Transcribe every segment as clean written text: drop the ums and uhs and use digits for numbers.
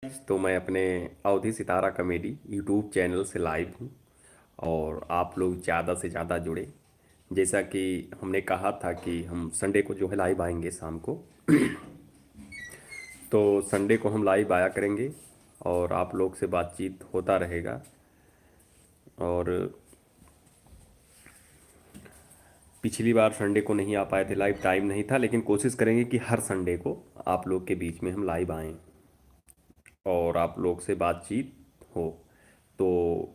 तो मैं अपने अवधि सितारा कॉमेडी यूट्यूब चैनल से लाइव हूँ और आप लोग ज़्यादा से ज़्यादा जुड़े। जैसा कि हमने कहा था कि हम संडे को जो है लाइव आएंगे शाम को। तो संडे को हम लाइव आया करेंगे और आप लोग से बातचीत होता रहेगा। और पिछली बार संडे को नहीं आ पाए थे, लाइव टाइम नहीं था, लेकिन कोशिश करेंगे कि हर संडे को आप लोग के बीच में हम लाइव आएँ और आप लोग से बातचीत हो। तो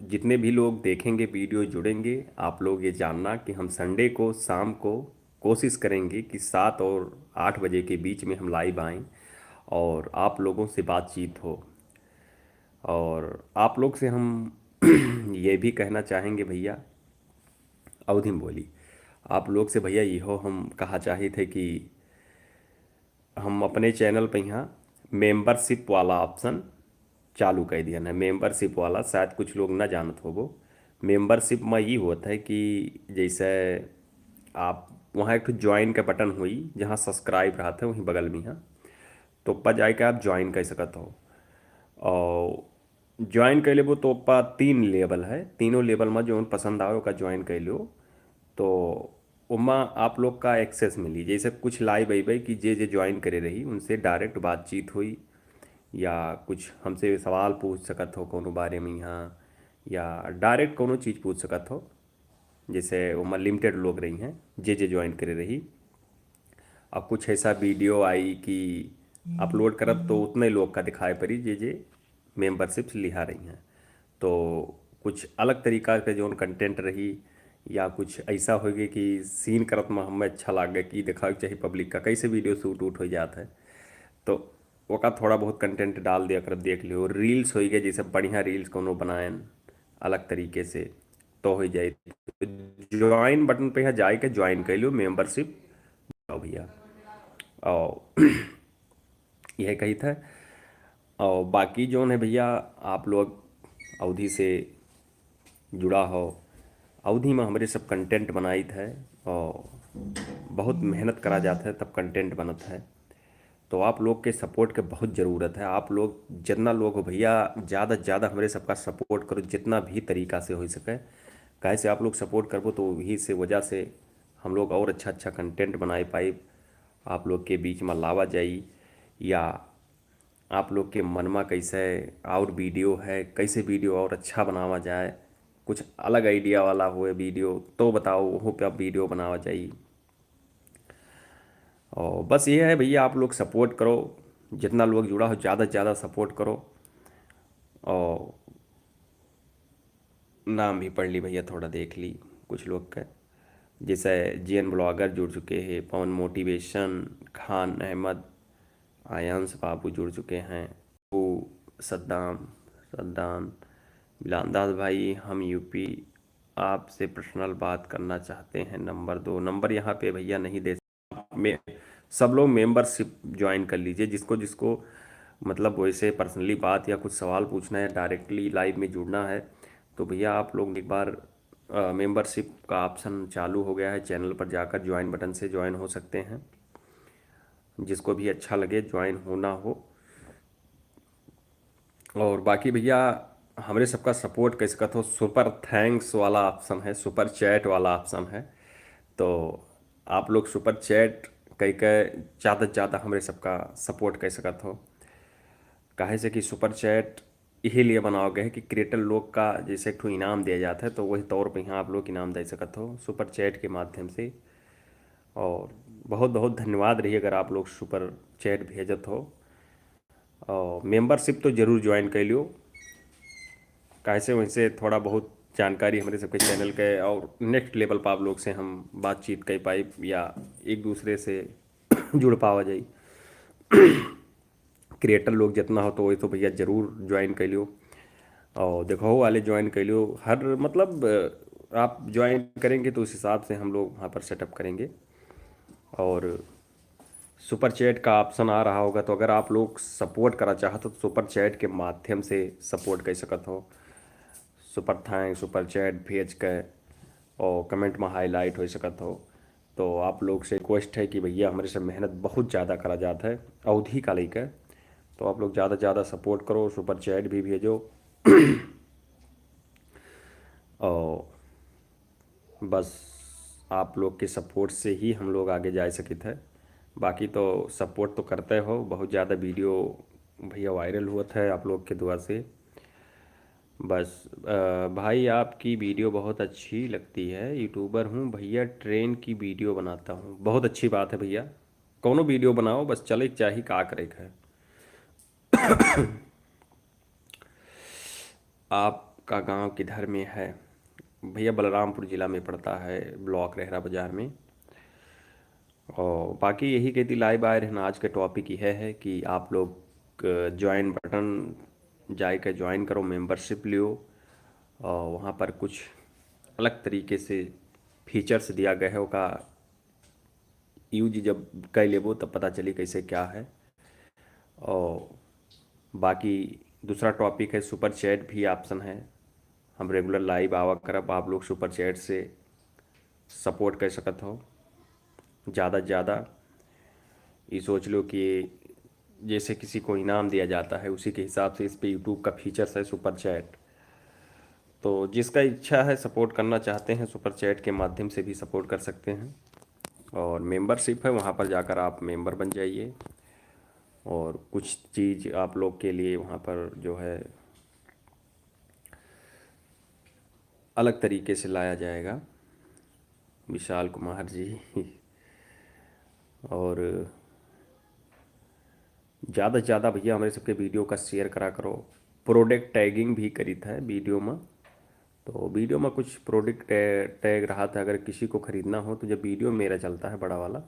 जितने भी लोग देखेंगे वीडियो जुड़ेंगे, आप लोग ये जानना कि हम संडे को शाम को कोशिश करेंगे कि 7 और 8 बजे के बीच में हम लाइव आएँ और आप लोगों से बातचीत हो। और आप लोग से हम ये भी कहना चाहेंगे भैया, अवधि में बोली, आप लोग से भैया इहो हम कहा चाहे थे कि हम अपने चैनल पे यहाँ मेंबरशिप वाला ऑप्शन चालू कर दिया है। मेंबरशिप वाला शायद कुछ लोग ना जानत होगो। मेंबरशिप में ये होता है कि जैसे आप वहाँ एक ज्वाइन का बटन हुई, जहाँ सब्सक्राइब रहता है वहीं बगल में यहाँ, तो ऊपर जाके आप ज्वाइन कर सकत हो। और ज्वाइन कर लेबो तो ऊपर 3 लेवल है, तीनों लेवल में जो पसंद आओ का ज्वाइन कर लो। तो उमा आप लोग का एक्सेस मिली, जैसे कुछ लाइव अबे कि जे जे ज्वाइन करे रही उनसे डायरेक्ट बातचीत हुई, या कुछ हमसे सवाल पूछ सकत हो कोनो बारे में यहाँ, या डायरेक्ट कोनो चीज़ पूछ सकत हो। जैसे उमा लिमिटेड लोग रही हैं जे ज्वाइन करे रही। अब कुछ ऐसा वीडियो आई कि अपलोड करब तो उतने लोग का दिखाई पड़ी जे मेंबरशिप लिहा रही हैं। तो कुछ अलग तरीका के जो कंटेंट रही, या कुछ ऐसा हो गया कि सीन करत में हमें अच्छा लागे कि दिखावे के चाहिए पब्लिक का कैसे वीडियो शूट उट हो जाता है, तो ओका थोड़ा बहुत कंटेंट डाल दिया कर, देख लियो। रील्स हो गए, जैसे बढ़िया रील्स कोनो बनाएन अलग तरीके से तो हो जाए। तो ज्वाइन बटन पे यहाँ जाए के ज्वाइन कर लियो मेंबरशिप भैया। और यह कही था। और बाकी जो है भैया, आप लोग अवधि से जुड़ा हो, अवधि में हमारे सब कंटेंट बनाई है और बहुत मेहनत करा जाता है तब कंटेंट बनत है। तो आप लोग के सपोर्ट के बहुत ज़रूरत है। आप लोग जितना लोग हो भैया, ज़्यादा से ज़्यादा हमारे सबका सपोर्ट करो जितना भी तरीका से हो सके। काहे से आप लोग सपोर्ट करबो तो वही से वजह से हम लोग और अच्छा अच्छा कंटेंट बनाए पाए, आप लोग के बीच में लावा जाई, या आप लोग के मन में कैसे और वीडियो है, कैसे वीडियो और अच्छा बनावा जाए, कुछ अलग आइडिया वाला हुए वीडियो तो बताओ, वहाँ पे आप वीडियो बनावा जाइए। और बस ये है भैया, आप लोग सपोर्ट करो, जितना लोग जुड़ा हो ज़्यादा से ज़्यादा सपोर्ट करो। और नाम भी पढ़ ली भैया, थोड़ा देख ली कुछ लोग का, जैसे जीएन ब्लॉगर जुड़ चुके हैं, पवन मोटिवेशन, खान अहमद, आयांश बाबू जुड़ चुके हैं, वो सद्दाम सद्दाम बिलांदाज भाई, हम यूपी, आपसे पर्सनल बात करना चाहते हैं, नंबर दो। नंबर यहाँ पे भैया नहीं दे में, सब लोग मेंबरशिप ज्वाइन कर लीजिए, जिसको जिसको मतलब वैसे पर्सनली बात या कुछ सवाल पूछना है, डायरेक्टली लाइव में जुड़ना है, तो भैया आप लोग एक बार मेंबरशिप का ऑप्शन चालू हो गया है, चैनल पर जाकर ज्वाइन बटन से ज्वाइन हो सकते हैं। जिसको भी अच्छा लगे ज्वाइन होना हो। और बाकी भैया हमारे सबका सपोर्ट कैसे का, तो सुपर थैंक्स वाला ऑप्शन है, सुपर चैट वाला ऑप्शन है। तो आप लोग सुपर चैट कह के ज़्यादा से ज़्यादा हमारे सबका सपोर्ट कर सकत हो। काहे से कि सुपर चैट यही लिए बनाओ गए है कि क्रिएटर लोग का जैसे एक ठो इनाम दिया जाता है, तो वही तौर पे यहाँ आप लोग इनाम दे सकत हो सुपर चैट के माध्यम से। और बहुत बहुत धन्यवाद रही अगर आप लोग सुपर चैट भेजत हो। और मेंबरशिप तो ज़रूर ज्वाइन कर लियो, कैसे वैसे थोड़ा बहुत जानकारी हमारे सबके चैनल के और नेक्स्ट लेवल पर आप लोग से हम बातचीत कर पाए, या एक दूसरे से जुड़ पावा जाए। क्रिएटर लोग जितना हो तो वही तो भैया ज़रूर ज्वाइन कर लियो। और देखो वाले ज्वाइन कर लियो, हर मतलब आप ज्वाइन करेंगे तो उस हिसाब से हम लोग वहाँ पर सेटअप करेंगे। और सुपर चैट का ऑप्शन आ रहा होगा, तो अगर आप लोग सपोर्ट करा चाहते हो तो सुपर चैट के माध्यम से सपोर्ट कर सकत हो। सुपर थैंक्स सुपर चैट भेज के और कमेंट में हाईलाइट हो सकत हो। तो आप लोग से रिक्वेस्ट है कि भैया हमारे से मेहनत बहुत ज़्यादा करा जाता है अवधि का लेकर, तो आप लोग ज़्यादा से ज़्यादा सपोर्ट करो, सुपर चैट भी भेजो। और बस आप लोग के सपोर्ट से ही हम लोग आगे जा सकित है। बाकी तो सपोर्ट तो करते हो, बहुत ज़्यादा वीडियो भैया वायरल हुआ था आप लोग के दुआ से। बस भाई आपकी वीडियो बहुत अच्छी लगती है, यूट्यूबर हूँ भैया, ट्रेन की वीडियो बनाता हूँ। बहुत अच्छी बात है भैया, कौनो वीडियो बनाओ, बस चले चाहे का करे है। आपका गांव किधर में है भैया? बलरामपुर ज़िला में पड़ता है, ब्लॉक रेहरा बाज़ार में। और बाकी यही कहती लाइव आए रहना। आज के टॉपिक यह है कि आप लोग ज्वाइन बटन जाए के ज्वाइन करो, मेंबरशिप लियो। और वहाँ पर कुछ अलग तरीके से फीचर्स दिया गया है, का यूज जब कर लेबो तब पता चली कैसे क्या है। और बाकी दूसरा टॉपिक है सुपर चैट भी ऑप्शन है। हम रेगुलर लाइव आवा करब, आप लोग सुपर चैट से सपोर्ट कर सकत हो ज़्यादा से ज़्यादा। ये सोच लो कि जैसे किसी को इनाम दिया जाता है, उसी के हिसाब से इस पे यूट्यूब का फीचर्स है सुपर चैट। तो जिसका इच्छा है सपोर्ट करना चाहते हैं, सुपर चैट के माध्यम से भी सपोर्ट कर सकते हैं। और मेंबरशिप है, वहाँ पर जाकर आप मेंबर बन जाइए। और कुछ चीज़ आप लोग के लिए वहाँ पर जो है अलग तरीके से लाया जाएगा, विशाल कुमार जी। और ज़्यादा से ज़्यादा भैया हमारे सबके वीडियो का शेयर करा करो। प्रोडक्ट टैगिंग भी करी था वीडियो में, तो वीडियो में कुछ प्रोडक्ट टैग रहा था। अगर किसी को ख़रीदना हो तो जब वीडियो मेरा चलता है बड़ा वाला,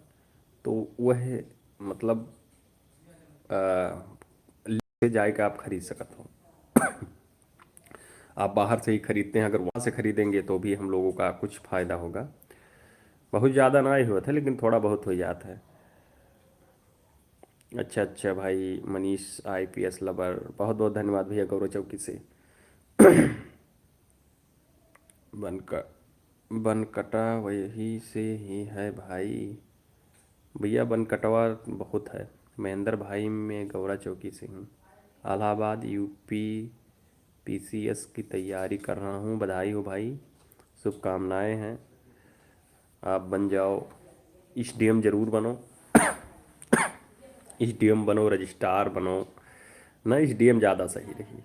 तो वह मतलब ले जाए के आप खरीद सकते हो। आप बाहर से ही खरीदते हैं, अगर वहाँ से खरीदेंगे तो भी हम लोगों का कुछ फ़ायदा होगा। बहुत ज़्यादा ना ही हुआ था, लेकिन थोड़ा बहुत हो जाता है। अच्छा अच्छा भाई मनीष आईपीएस लवर, बहुत बहुत धन्यवाद भैया गौरव चौकी से। बनका बनकटा वही से ही है भाई। भैया बनकटवा बहुत है। महेंद्र भाई मैं गौरा चौकी से हूँ, इलाहाबाद यूपी पीसीएस की तैयारी कर रहा हूँ। बधाई हो भाई, शुभकामनाएं हैं। आप बन जाओ, एसडीएम जरूर बनो। एसडीएम बनो, रजिस्ट्रार बनो। ना एसडीएम ज़्यादा सही रही,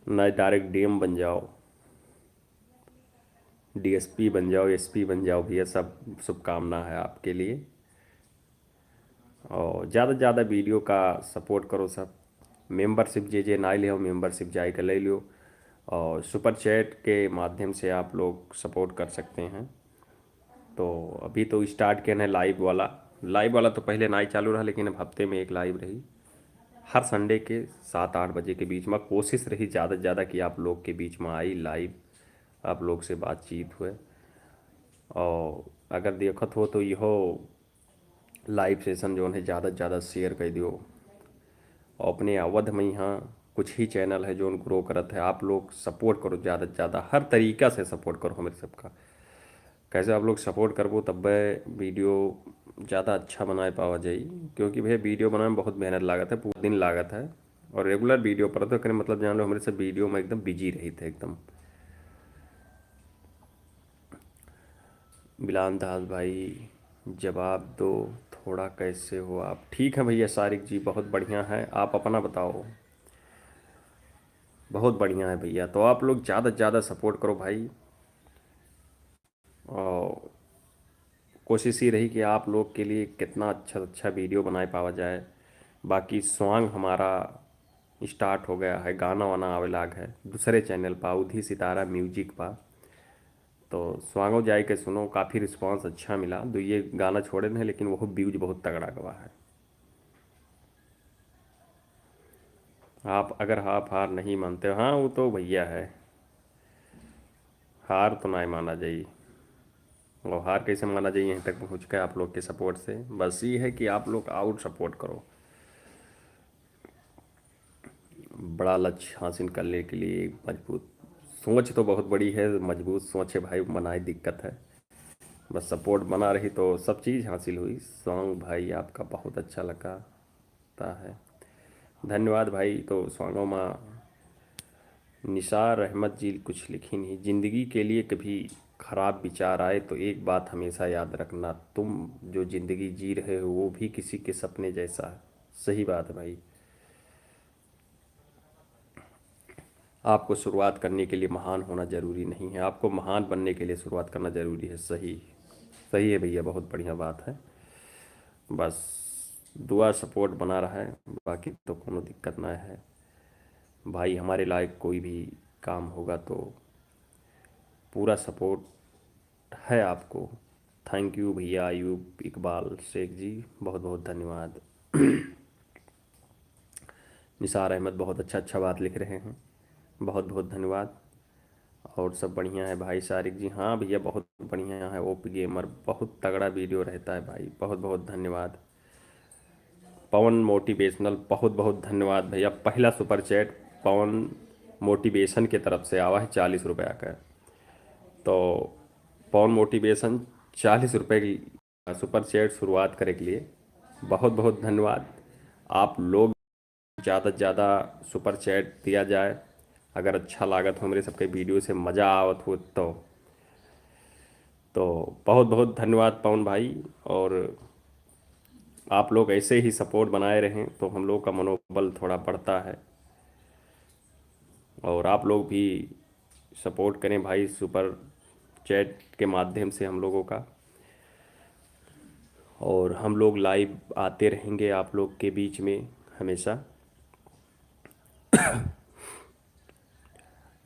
ना डायरेक्ट डीएम बन जाओ, डीएसपी बन जाओ, एसपी बन जाओ भैया, सब शुभकामना है आपके लिए। और ज़्यादा से ज़्यादा वीडियो का सपोर्ट करो सब। मेंबरशिप जे ना लियो, मेंबरशिप जाए के ले लियो। और सुपर चैट के माध्यम से आप लोग सपोर्ट कर सकते हैं। तो अभी तो स्टार्ट किया है लाइव वाला तो पहले ना ही चालू रहा, लेकिन अब हफ्ते में एक लाइव रही, हर संडे के 7-8 बजे के बीच में। कोशिश रही ज़्यादा से ज़्यादा कि आप लोग के बीच में आई लाइव, आप लोग से बातचीत हुए। और अगर देखत हो तो यहो लाइव सेशन जो है ज़्यादा से ज़्यादा शेयर कर दियो। और अपने अवध में यहाँ कुछ ही चैनल है जो ग्रो करत है, आप लोग सपोर्ट करो ज़्यादा से ज़्यादा, हर तरीक़ा से सपोर्ट करो हमारे सबका। कैसे आप लोग सपोर्ट करबो तब वीडियो ज़्यादा अच्छा बनाए पावा जाई। क्योंकि भैया वीडियो बनाने में बहुत मेहनत लागत है, पूरा दिन लागत है। और रेगुलर वीडियो पर तो करें मतलब जान लो हमारे से वीडियो में एकदम बिजी रही थे एकदम। बिलाल दास भाई जवाब दो थोड़ा, कैसे हो आप? ठीक है भैया सारिक जी, बहुत बढ़िया है। आप अपना बताओ? बहुत बढ़िया है भैया। तो आप लोग ज़्यादा से ज़्यादा सपोर्ट करो भाई। और कोशिश ही रही कि आप लोग के लिए कितना अच्छा अच्छा वीडियो बनाए पावा जाए। बाकी सॉन्ग हमारा स्टार्ट हो गया है, गाना वाना आवे लाग है दूसरे चैनल पा, उधी सितारा म्यूजिक पा। तो सॉन्गों जाए के सुनो, काफ़ी रिस्पांस अच्छा मिला। दो ये गाना छोड़े हैं लेकिन वो व्यूज बहुत तगड़ा गवा है। आप अगर आप हार नहीं मानते हो, हाँ वो तो भैया है, हार तो ना माना जाइए। और हार कैसे माना जाइए, यहीं तक पहुँच के आप लोग के सपोर्ट से। बस ये है कि आप लोग आउट सपोर्ट करो। बड़ा लक्ष्य हासिल करने के लिए मजबूत सोच तो बहुत बड़ी है, मजबूत सोच है भाई, बनाए दिक्कत है। बस सपोर्ट बना रही तो सब चीज़ हासिल हुई। सॉन्ग भाई आपका बहुत अच्छा लगा है। धन्यवाद भाई। तो स्वागत माँ। निसार अहमद जी कुछ लिखी नहीं। जिंदगी के लिए कभी खराब विचार आए तो एक बात हमेशा याद रखना, तुम जो जिंदगी जी रहे हो वो भी किसी के सपने जैसा है। सही बात है भाई। आपको शुरुआत करने के लिए महान होना जरूरी नहीं है, आपको महान बनने के लिए शुरुआत करना जरूरी है। सही सही है भैया, बहुत बढ़िया बात है। बस दुआ सपोर्ट बना रहा है, बाकी तो कोनो दिक्कत ना है भाई। हमारे लायक कोई भी काम होगा तो पूरा सपोर्ट है आपको। थैंक यू भैया अयूब इकबाल शेख जी, बहुत बहुत धन्यवाद। निसार अहमद बहुत अच्छा अच्छा बात लिख रहे हैं, बहुत बहुत धन्यवाद। और सब बढ़िया है भाई। सारिक जी हाँ भैया बहुत बढ़िया है। ओपी गेमर बहुत तगड़ा वीडियो रहता है भाई, बहुत बहुत धन्यवाद। पवन मोटिवेशनल बहुत बहुत धन्यवाद भैया। पहला सुपर चैट पवन मोटिवेशन के तरफ से आवा है 40 रुपया का। तो पवन मोटिवेशन 40 रुपये की सुपर चैट शुरुआत करे के लिए बहुत बहुत धन्यवाद। आप लोग ज़्यादा से ज़्यादा सुपर चैट दिया जाए। अगर अच्छा लागत हो, मेरे सबके वीडियो से मज़ा आवत हो तो बहुत बहुत धन्यवाद पवन भाई। और आप लोग ऐसे ही सपोर्ट बनाए रहें तो हम लोग का मनोबल थोड़ा बढ़ता है। और आप लोग भी सपोर्ट करें भाई सुपर चैट के माध्यम से हम लोगों का। और हम लोग लाइव आते रहेंगे आप लोग के बीच में हमेशा।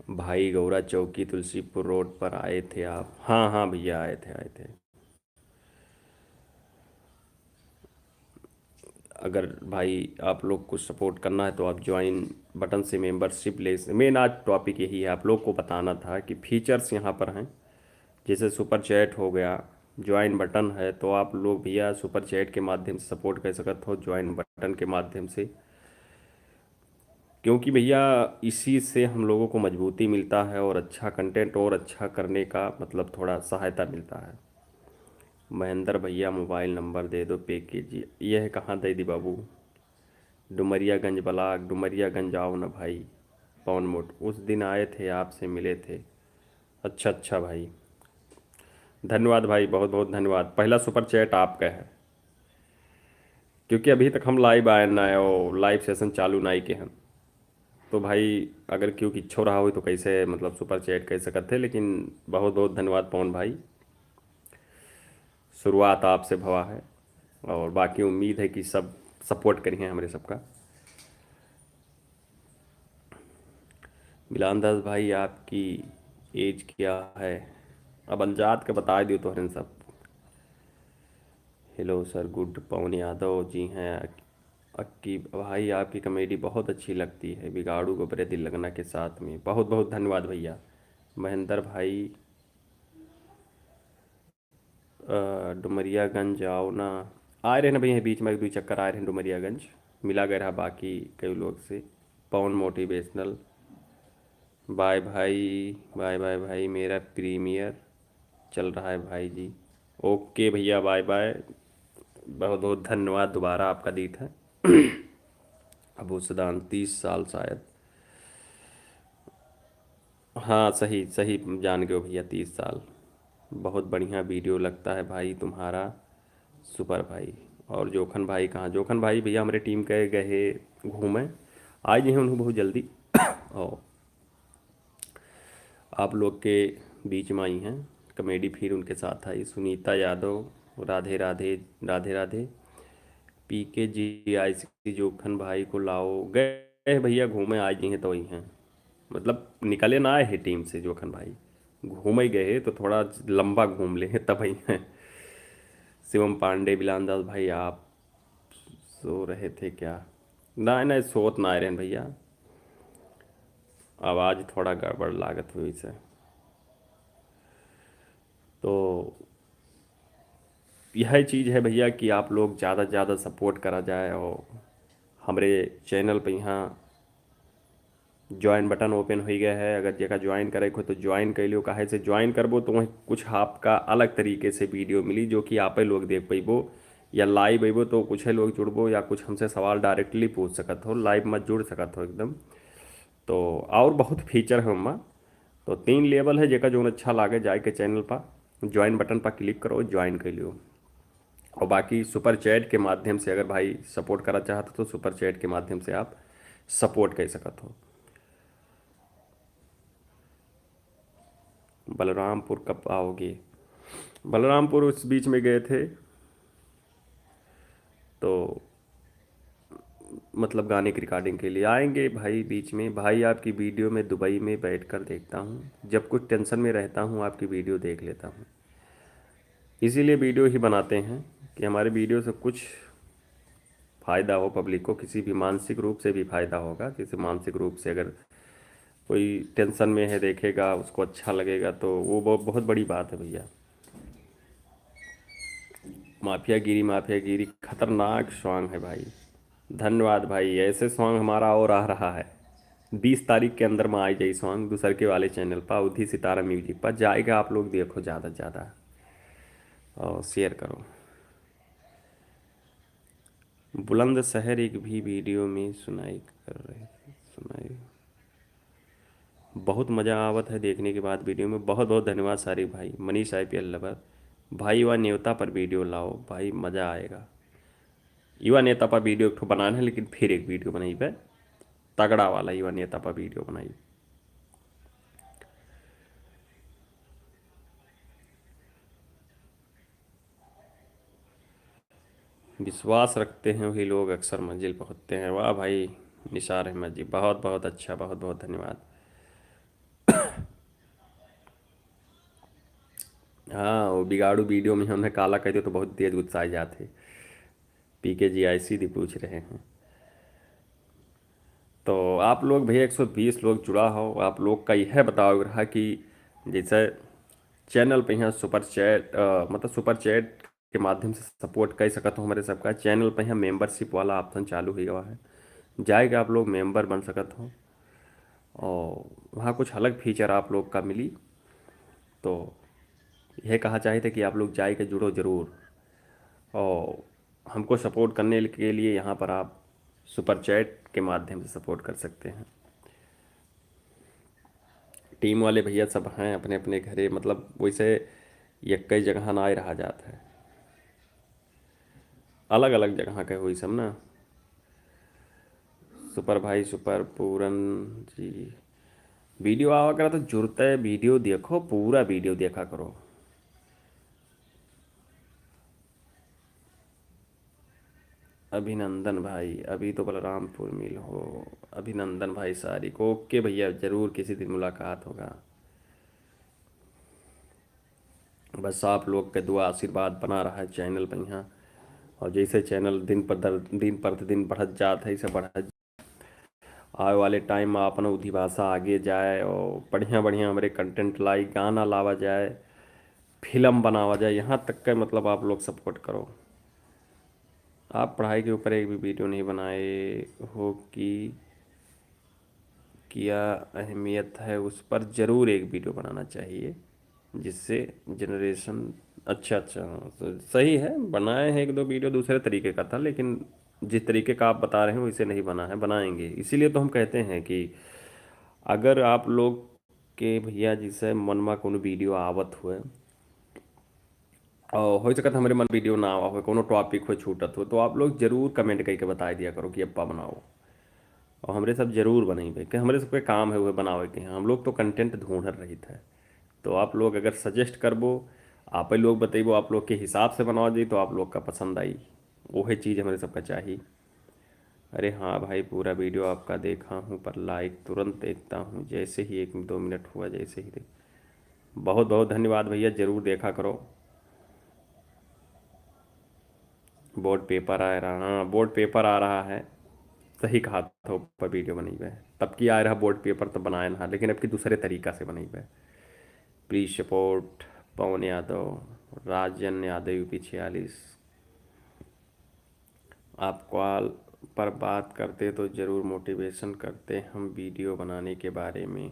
भाई गौरा चौकी तुलसीपुर रोड पर आए थे आप? हाँ हाँ भैया आए थे आए थे। अगर भाई आप लोग को सपोर्ट करना है तो आप ज्वाइन बटन से मेंबरशिप ले। मेन आज टॉपिक यही है, आप लोग को बताना था कि फीचर्स यहाँ पर हैं। जैसे सुपर चैट हो गया, ज्वाइन बटन है, तो आप लोग भैया सुपर चैट के माध्यम से सपोर्ट कर सकते हो ज्वाइन बटन के माध्यम से। क्योंकि भैया इसी से हम लोगों को मजबूती मिलता है और अच्छा कंटेंट और अच्छा करने का मतलब थोड़ा सहायता मिलता है। महेंद्र भैया मोबाइल नंबर दे दो पे कीजिए। यह कहाँ दे दी बाबू? डुमरियागंज ब्लॉक, डुमरियागंज आओ ना भाई। पवन मोट उस दिन आए थे, आपसे मिले थे। अच्छा अच्छा भाई, धन्यवाद भाई, बहुत बहुत धन्यवाद। पहला सुपर चैट आपका है। क्योंकि अभी तक हम लाइव आए ना है और लाइव सेशन चालू ना ही के हैं। तो भाई अगर क्यों इच्छो रहा हो तो कैसे मतलब सुपर चैट कैसे करते। लेकिन बहुत बहुत धन्यवाद पवन भाई, शुरुआत आपसे भवा है। और बाकी उम्मीद है कि सब सपोर्ट करिए हमारे सबका। मिलान दास भाई आपकी एज क्या है? अब अनजात का बता दियो तो हरन सब। Hello sir good. Pavan Yadav ji हैं। अक्की भाई आपकी कॉमेडी बहुत अच्छी लगती है, बिगाड़ू को बड़े दिल लगना के साथ में। बहुत बहुत धन्यवाद भैया। महेंद्र भाई डुमरियागंज आओ ना। आ रहे ना भैया, बीच में एक दो चक्कर आ रहे हैं डुमरियागंज, मिला गया रहा बाकी कई लोग से। पवन मोटिवेशनल बाय भाई, बाय बाय भाई, मेरा प्रीमियर चल रहा है भाई जी। ओके भैया बाय बाय। बहुत बहुत धन्यवाद दोबारा आपका दी था। अबू सदान 30 साल शायद। हाँ सही सही जान गए हो भैया, 30 साल। बहुत बढ़िया वीडियो लगता है भाई तुम्हारा, सुपर भाई। और जोखन भाई कहाँ? जोखन भाई भैया हमारे टीम के गए घूमे, आज ही हैं उन्हें बहुत जल्दी। और आप लोग के बीच में आई हैं, कॉमेडी फिर उनके साथ आई। सुनीता यादव राधे राधे, राधे राधे। पी के जी आई सी जोखन भाई को लाओ। गए भैया घूमे, आज ही हैं तो वही हैं। मतलब निकले ना आए हैं टीम से जोखन भाई, घूम ही गए तो थोड़ा लंबा घूम ले तब ही हैं। शिवम पांडे बिलान दास भाई आप सो रहे थे क्या? ना ना सोत ना आ रहे हैं भैया, आवाज़ थोड़ा गड़बड़ लागत हुई से। तो यह चीज़ है भैया कि आप लोग ज़्यादा से ज़्यादा सपोर्ट करा जाए। और हमारे चैनल पे यहाँ ज्वाइन बटन ओपन हो गया है। अगर जगह ज्वाइन करे को तो ज्वाइन कर लियो। काहे से ज्वाइन करबो तो वहीं कुछ आपका अलग तरीके से वीडियो मिली जो कि आप लोग देख पैबो। या लाइव अइबो तो कुछ लोग जुड़बो या कुछ हमसे सवाल डायरेक्टली पूछ सकत हो, लाइव मत जुड़ सकत हो एकदम। तो और बहुत फीचर है उनमें। तो 3 लेवल है, जेका जो अच्छा लागे जाए के चैनल पर ज्वाइन बटन पर क्लिक करो, ज्वाइन कर लियो। और बाकी सुपर चैट के माध्यम से अगर भाई सपोर्ट करना चाहते तो सुपर चैट के माध्यम से आप सपोर्ट कर सकते हो। बलरामपुर कब आओगे? बलरामपुर उस बीच में गए थे, तो मतलब गाने की रिकॉर्डिंग के लिए आएंगे भाई बीच में। भाई आपकी वीडियो में दुबई में बैठकर देखता हूँ, जब कुछ टेंशन में रहता हूँ आपकी वीडियो देख लेता हूँ। इसीलिए वीडियो ही बनाते हैं कि हमारे वीडियो से कुछ फ़ायदा हो पब्लिक को, किसी भी मानसिक रूप से भी फ़ायदा होगा। किसी मानसिक रूप से अगर कोई टेंशन में है देखेगा, उसको अच्छा लगेगा, तो वो बहुत बहुत बड़ी बात है भैया। माफिया गिरी खतरनाक सॉन्ग है भाई। धन्यवाद भाई, ऐसे सॉन्ग हमारा और आ रहा है। 20 तारीख के अंदर में आई जाई सॉन्ग दूसर के वाले चैनल पर, उधी सितारा म्यूजिक पर जाएगा। आप लोग देखो ज़्यादा से ज़्यादा और शेयर करो। बुलंद शहर एक भी वीडियो में सुनाई कर रहे थे, सुनाई। बहुत मज़ा आवत है देखने के बाद वीडियो में। बहुत बहुत धन्यवाद सारे भाई। मनीष IPL लवर भाई, व न्योता पर वीडियो लाओ भाई, मज़ा आएगा। युवा नेता पर वीडियो एक ठो बनाना है, लेकिन फिर एक वीडियो बनाई पे तगड़ा वाला युवा नेता पर वीडियो बनाई। विश्वास रखते हैं वही लोग अक्सर मंजिल पहुंचते हैं। वाह भाई निसार अहमद जी, बहुत बहुत अच्छा, बहुत बहुत धन्यवाद। हाँ, वो बिगाड़ू वीडियो में हमने काला कह दिया तो बहुत तेज गुस्साए जाते। PKGIC दी पूछ रहे हैं। तो आप लोग भैया 120 लोग जुड़ा हो, आप लोग का यह बताओ रहा कि जैसे चैनल पे यहाँ सुपर चैट मतलब सुपर चैट के माध्यम से सपोर्ट कर सकत हो हमारे सबका। चैनल पे यहाँ मेंबरशिप वाला ऑप्शन चालू ही हुआ है, जाएगा आप लोग मेंबर बन सकत हो और वहाँ कुछ अलग फीचर आप लोग का मिली। तो यह कहा चाहे थे कि आप लोग जाए के जुड़ो ज़रूर, और हमको सपोर्ट करने के लिए यहाँ पर आप सुपर चैट के माध्यम से सपोर्ट कर सकते हैं। टीम वाले भैया सब हैं अपने अपने घरे, मतलब वैसे ये कई जगह ना आए रहा जाता है, अलग अलग जगह के हुई सब ना। सुपर भाई सुपर पूरन जी, वीडियो आवा करा तो जुड़ता है, वीडियो देखो, पूरा वीडियो देखा करो। अभिनंदन भाई, अभी तो बलरामपुर मिल हो। अभिनंदन भाई सारी को, ओके भैया, ज़रूर किसी दिन मुलाकात होगा। बस आप लोग के दुआ आशीर्वाद बना रहा है चैनल पर यहाँ। और जैसे चैनल दिन प्रतिदिन बढ़त जात है, इसे बढ़त आने वाले टाइम में अपन उधी भाषा आगे जाए और बढ़िया बढ़िया हमारे कंटेंट लाई, गाना लावा जाए, फिल्म बनावा जाए, यहाँ तक का मतलब आप लोग सपोर्ट करो। आप पढ़ाई के ऊपर एक भी वीडियो नहीं बनाए हो कि क्या अहमियत है, उस पर ज़रूर एक वीडियो बनाना चाहिए, जिससे जनरेशन। अच्छा अच्छा, हाँ, तो सही है, बनाए हैं एक दो वीडियो, दूसरे तरीके का था, लेकिन जिस तरीके का आप बता रहे हो वैसे नहीं बना है, बनाएंगे। इसीलिए तो हम कहते हैं कि अगर आप लोग के भैया जिसे मन में कोनो वीडियो आवत हुए और हो सकता हमारे मन वीडियो ना आवा हो, कोनो टॉपिक हो छूटत हो, तो आप लोग जरूर कमेंट करके बता दिया करो कि अप्पा बनाओ, और हमरे सब जरूर बनेंगे कि हमारे सबके काम है वो बनावे के हैं। हम लोग तो कंटेंट ढूंढ रही थे, तो आप लोग अगर सजेस्ट करबो, आप ही लोग बतेबो, आप लोग के हिसाब से बनवा दी तो आप लोग का पसंद आई, वही चीज़ हमारे सबका चाहिए। अरे हाँ भाई, पूरा वीडियो आपका देखा हूँ, पर लाइक तुरंत देखता हूँ जैसे ही 1-2 मिनट हुआ, जैसे ही देख। बहुत बहुत धन्यवाद भैया, ज़रूर देखा करो। बोर्ड पेपर आ रहा, हाँ बोर्ड पेपर आ रहा है, सही कहा था, ऊपर वीडियो बनी हुई है। तब की आ रहा बोर्ड पेपर तो बनाया ना, लेकिन अब की दूसरे तरीका से बनी हुई है। Please support Pawan Yadav, Rajan Yadav UP 46। आप कॉल पर बात करते तो ज़रूर मोटिवेशन करते हम वीडियो बनाने के बारे में।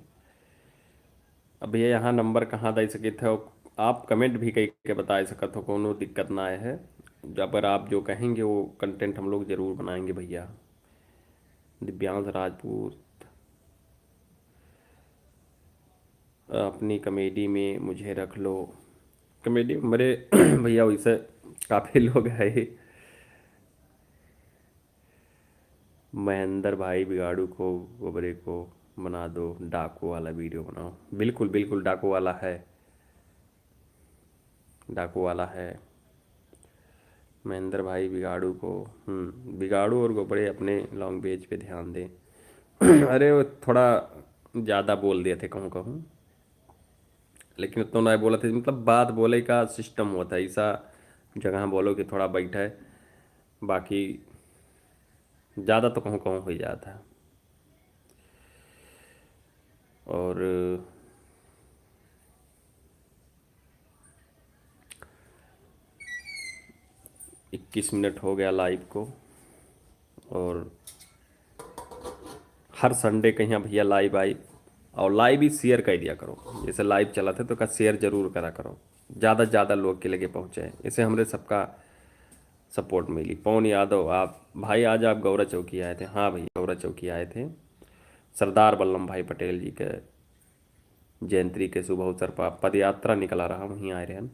अब भैया यहाँ नंबर कहाँ दे सके थे, आप कमेंट भी कई के बता सकत हो, कोनो दिक्कत ना है। जब पर आप जो कहेंगे वो कंटेंट हम लोग ज़रूर बनाएंगे भैया। दिव्यांश राजपूत, अपनी कमेडी में मुझे रख लो। कमेडी मेरे भैया वैसे काफ़ी लोग हैं। महेंद्र भाई बिगाड़ू को, गोबरे को बना दो, डाकू वाला वीडियो बनाओ। बिल्कुल बिल्कुल, डाकू वाला है, डाकू वाला है। महेंद्र भाई बिगाड़ू को, बिगाड़ू और गोबरे अपने लॉन्ग पेज पे ध्यान दें। अरे वो थोड़ा ज़्यादा बोल दिए थे कहूँ कहूँ, लेकिन उतना ना बोला था, मतलब बात बोले का सिस्टम होता है ऐसा। जगह बोलो कि थोड़ा बैठे, बाकी ज़्यादा तो कहूँ कहूँ हो ही जाता है। और 21 मिनट हो गया लाइव को। और हर संडे कहीं भैया लाइव आई, और लाइव ही शेयर कर दिया करो। जैसे लाइव चला था तो का शेयर जरूर करा करो, ज़्यादा से ज़्यादा लोग के लगे पहुँचे, इससे हमारे सबका सपोर्ट मिली। पवन यादव, आप भाई आज आप गौरा चौकी आए थे? हाँ भैया गौरा चौकी आए थे, सरदार वल्लभ भाई पटेल जी के जयंती के शुभ अवसर पर पद यात्रा निकला रहा, वहीं आए रहे हम।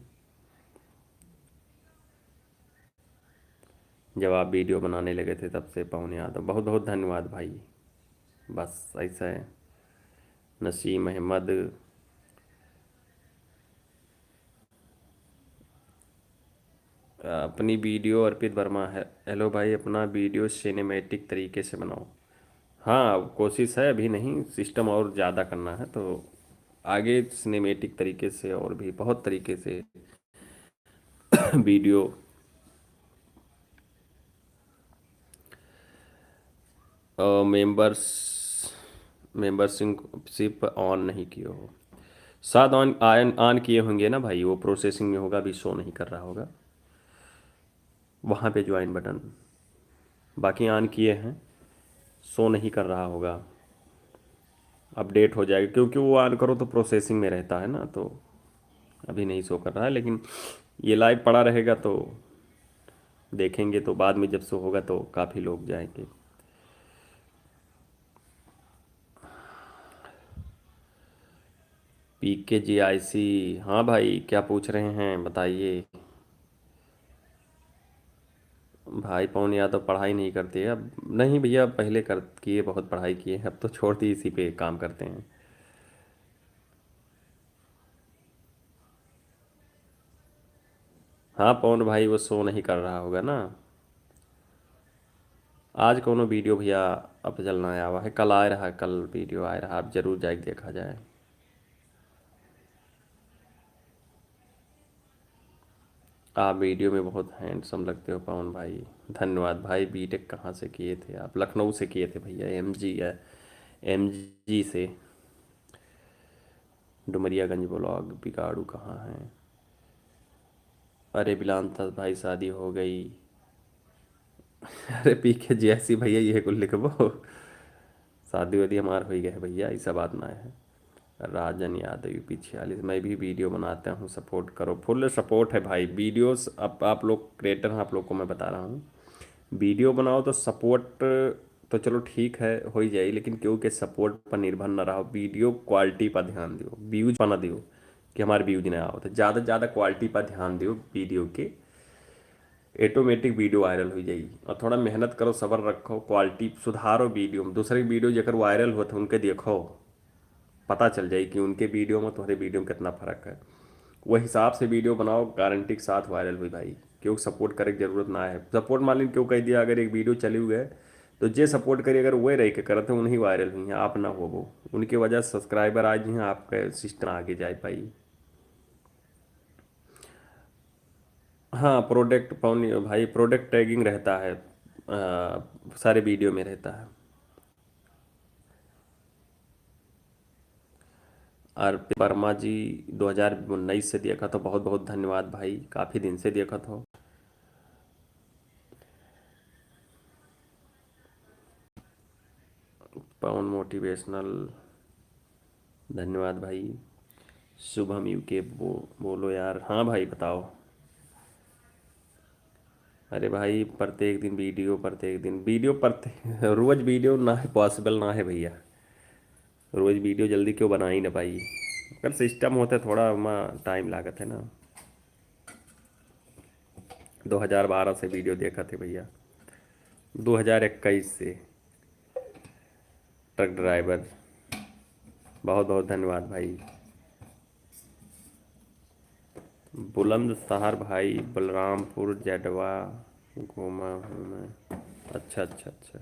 जब आप वीडियो बनाने लगे थे तब से पवन यादव, बहुत बहुत धन्यवाद भाई। बस ऐसा है। नसीम अहमद, अपनी वीडियो अर्पित वर्मा है, हेलो भाई अपना वीडियो सिनेमैटिक तरीके से बनाओ। हाँ कोशिश है, अभी नहीं, सिस्टम और ज़्यादा करना है तो आगे सिनेमैटिक तरीके से और भी बहुत तरीके से वीडियो। मेंबर्स मेंबरशिप ऑन नहीं किए हो, शायद ऑन ऑन ऑन किए होंगे ना भाई, वो प्रोसेसिंग में होगा, अभी शो नहीं कर रहा होगा वहाँ पे ज्वाइन बटन। बाकी ऑन किए हैं, शो नहीं कर रहा होगा, अपडेट हो जाएगा, क्योंकि वो ऑन करो तो प्रोसेसिंग में रहता है ना, तो अभी नहीं शो कर रहा है। लेकिन ये लाइव पड़ा रहेगा तो देखेंगे, तो बाद में जब शो होगा तो काफ़ी लोग जाएंगे। PKGIC, हाँ भाई क्या पूछ रहे हैं बताइए। भाई पवन यादव पढ़ाई नहीं करते अब? नहीं भैया, पहले कर किए, बहुत पढ़ाई किए, अब तो छोड़ दी, इसी पे काम करते हैं। हाँ पवन भाई वो शो नहीं कर रहा होगा ना। आज कोनो वीडियो भैया अब चलना आया हुआ है, कल आ रहा है, कल वीडियो आ रहा है, आप जरूर जाके देखा जाए। आप वीडियो में बहुत हैंडसम लगते हो पवन भाई। धन्यवाद भाई। बीटेक कहाँ से किए थे आप? लखनऊ से किए थे भैया, MG है, MG से। डुमरियागंज ब्लॉग, बिगाड़ू कहाँ है? अरे बिलान था भाई, शादी हो गई। अरे PKGIC भैया ये कुल लिखबो, शादी वादी हमार हो गया है भैया, ऐसा बात ना है। राजन यादव UP 46, मैं भी वीडियो बनाता हूँ, सपोर्ट करो। फुल सपोर्ट है भाई, वीडियोस अब आप लोग क्रिएटर हैं, आप लोग को मैं बता रहा हूँ, वीडियो बनाओ तो सपोर्ट तो चलो ठीक है हो ही जाए, लेकिन क्योंकि सपोर्ट पर निर्भर ना रहो, वीडियो क्वालिटी पर ध्यान दो, व्यूज पर ना दियो कि हमारे व्यूज नहीं आओ, तो ज़्यादा से ज़्यादा क्वालिटी पर ध्यान दो वीडियो के, ऑटोमेटिक वीडियो वायरल हो जाएगी। और थोड़ा मेहनत करो, सब्र रखो, क्वालिटी सुधारो वीडियो में। दूसरे वीडियो जब वायरल होते उनके देखो, पता चल जाए कि उनके वीडियो में तुम्हारे वीडियो में कितना फ़र्क है। वो हिसाब से वीडियो बनाओ, गारंटी के साथ वायरल हुई भाई। क्योंकि सपोर्ट करे की जरूरत ना है, सपोर्ट मान लीजिए क्यों कह दिया, अगर एक वीडियो चली हुई है तो जे सपोर्ट करिए, अगर वही रह के करते उन्हीं वायरल हुई हैं, आप ना हो वो, उनकी वजह से सब्सक्राइबर आज हैं, आपका सिस्टम आगे जाए पाई। हाँ प्रोडक्ट पौन भाई, प्रोडक्ट टैगिंग रहता है, सारे वीडियो में रहता है। और वर्मा जी 2019 से देखा, तो बहुत बहुत धन्यवाद भाई, काफ़ी दिन से देखा था। पवन मोटिवेशनल, धन्यवाद भाई। शुभम UK बोलो यार, हाँ भाई बताओ। अरे भाई प्रत्येक दिन वीडियो रोज वीडियो ना है पॉसिबल ना है भैया। रोज वीडियो जल्दी क्यों बना ही ना पाई। अगर सिस्टम होता थोड़ा टाइम लागत है ना। 2012 से वीडियो देखा थे भैया। 2021 से। Truck driver. बहुत बहुत धन्यवाद भाई। बुलंद शहर भाई, बलरामपुर जडवा घूमा हूँ मैं। अच्छा अच्छा अच्छा।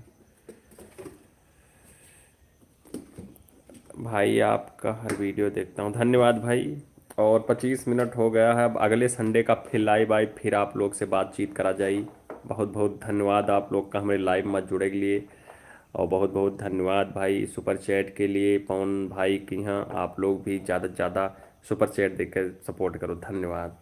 भाई आपका हर वीडियो देखता हूँ, धन्यवाद भाई। और 25 मिनट हो गया है, अब अगले संडे का फिर लाइव आई, फिर आप लोग से बातचीत करा जाई। बहुत बहुत धन्यवाद आप लोग का हमारे लाइव में जुड़े के लिए। और बहुत बहुत धन्यवाद भाई सुपर चैट के लिए, पवन भाई के यहाँ आप लोग भी ज़्यादा से ज़्यादा सुपर चैट देकर सपोर्ट करो, धन्यवाद।